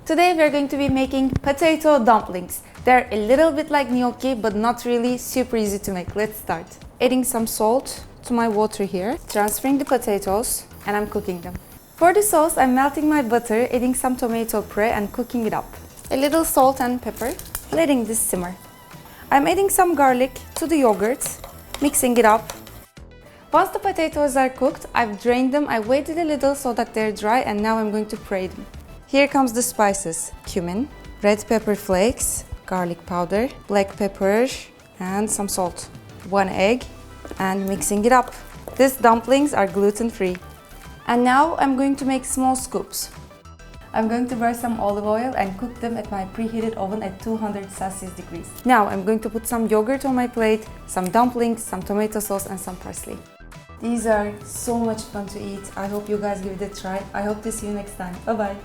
Today we're going to be making potato dumplings. They're a little bit like gnocchi, but not really, super easy to make. Let's start. Adding some salt to my water here, transferring the potatoes, and I'm cooking them. For the sauce, I'm melting my butter, adding some tomato puree and cooking it up. A little salt and pepper, letting this simmer. I'm adding some garlic to the yogurt, mixing it up. Once the potatoes are cooked, I've drained them. I waited a little so that they're dry, and now I'm going to puree them. Here comes the spices: cumin, red pepper flakes, garlic powder, black pepper, and some salt. 1 egg, and mixing it up. These dumplings are gluten-free. And now I'm going to make small scoops. I'm going to burn some olive oil and cook them at my preheated oven at 200 Celsius degrees. Now I'm going to put some yogurt on my plate, some dumplings, some tomato sauce, and some parsley. These are so much fun to eat. I hope you guys give it a try. I hope to see you next time. Bye bye.